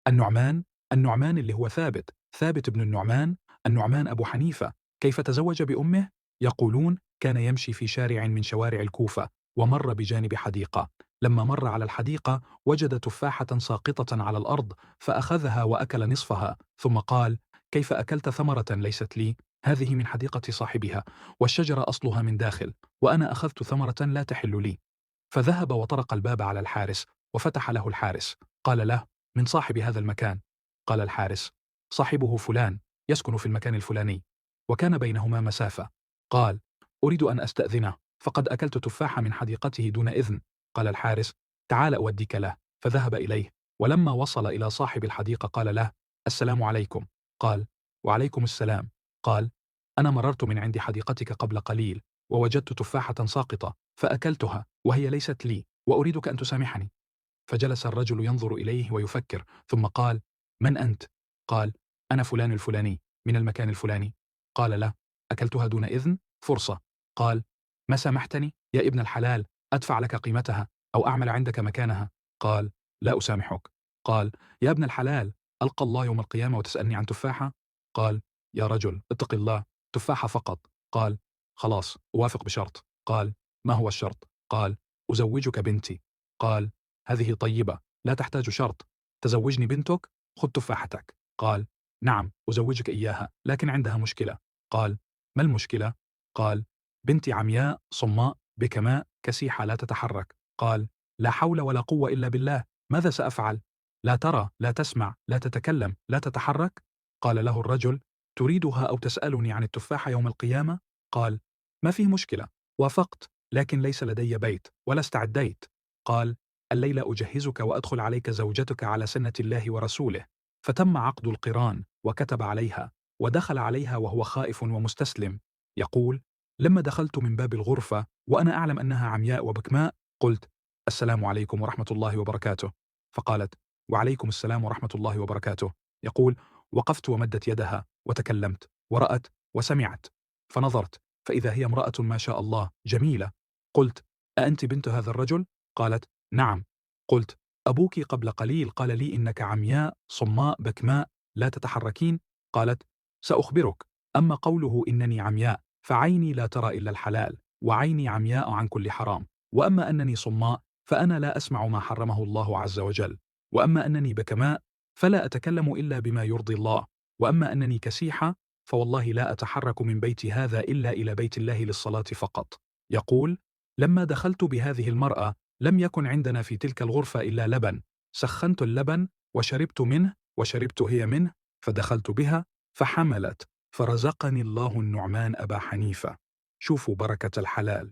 النعمان، النعمان اللي هو ثابت بن النعمان، النعمان أبو حنيفة. كيف تزوج بأمه؟ يقولون كان يمشي في شارع من شوارع الكوفة ومر بجانب حديقة. لما مر على الحديقة وجد تفاحة ساقطة على الأرض فأخذها وأكل نصفها ثم قال: كيف أكلت ثمرة ليست لي؟ هذه من حديقة صاحبها، والشجرة أصلها من داخل، وأنا أخذت ثمرة لا تحل لي. فذهب وطرق الباب على الحارس، وفتح له الحارس. قال له: من صاحب هذا المكان؟ قال الحارس: صاحبه فلان، يسكن في المكان الفلاني. وكان بينهما مسافة. قال: أريد أن أستأذنه، فقد أكلت تفاحة من حديقته دون إذن. قال الحارس: تعال أوديك له. فذهب إليه، ولما وصل إلى صاحب الحديقة قال له: السلام عليكم. قال: وعليكم السلام. قال: أنا مررت من عند حديقتك قبل قليل، ووجدت تفاحة ساقطة، فأكلتها وهي ليست لي، وأريدك أن تسامحني. فجلس الرجل ينظر إليه ويفكر، ثم قال: من أنت؟ قال: أنا فلان الفلاني من المكان الفلاني. قال له: أكلتها دون إذن؟ فرصة. قال: ما سامحتني يا ابن الحلال أدفع لك قيمتها أو أعمل عندك مكانها؟ قال: لا أسامحك. قال: يا ابن الحلال ألقى الله يوم القيامة وتسألني عن تفاحة؟ قال: يا رجل اتق الله، تفاحة فقط. قال: خلاص أوافق بشرط. قال: ما هو الشرط؟ قال: أزوجك بنتي. قال: هذه طيبة، لا تحتاج شرط، تزوجني بنتك، خذ تفاحتك. قال: نعم أزوجك إياها، لكن عندها مشكلة. قال: ما المشكلة؟ قال: بنتي عمياء صماء بكماء كسيحة لا تتحرك. قال: لا حول ولا قوة إلا بالله، ماذا سأفعل؟ لا ترى، لا تسمع، لا تتكلم، لا تتحرك؟ قال له الرجل: تريدها أو تسألني عن التفاحة يوم القيامة؟ قال: ما فيه مشكلة، وافقت، لكن ليس لدي بيت ولا استعديت. قال: الليلة أجهزك وأدخل عليك زوجتك على سنة الله ورسوله. فتم عقد القران وكتب عليها، ودخل عليها وهو خائف ومستسلم. يقول: لما دخلت من باب الغرفة وأنا أعلم أنها عمياء وبكماء، قلت: السلام عليكم ورحمة الله وبركاته. فقالت: وعليكم السلام ورحمة الله وبركاته. يقول: وقفت ومدت يدها وتكلمت ورأت وسمعت، فنظرت فإذا هي امرأة ما شاء الله جميلة. قلت: أأنت بنت هذا الرجل؟ قالت: نعم. قلت: أبوك قبل قليل قال لي إنك عمياء صماء بكماء لا تتحركين. قالت: سأخبرك، أما قوله إنني عمياء فعيني لا ترى إلا الحلال، وعيني عمياء عن كل حرام، وأما أنني صماء فأنا لا أسمع ما حرمه الله عز وجل، وأما أنني بكماء فلا أتكلم إلا بما يرضي الله، وأما أنني كسيحة فوالله لا أتحرك من بيتي هذا إلا إلى بيت الله للصلاة فقط. يقول: لما دخلت بهذه المرأة لم يكن عندنا في تلك الغرفة إلا لبن، سخنت اللبن وشربت منه وشربت هي منه، فدخلت بها فحملت، فرزقني الله النعمان أبا حنيفة. شوفوا بركة الحلال.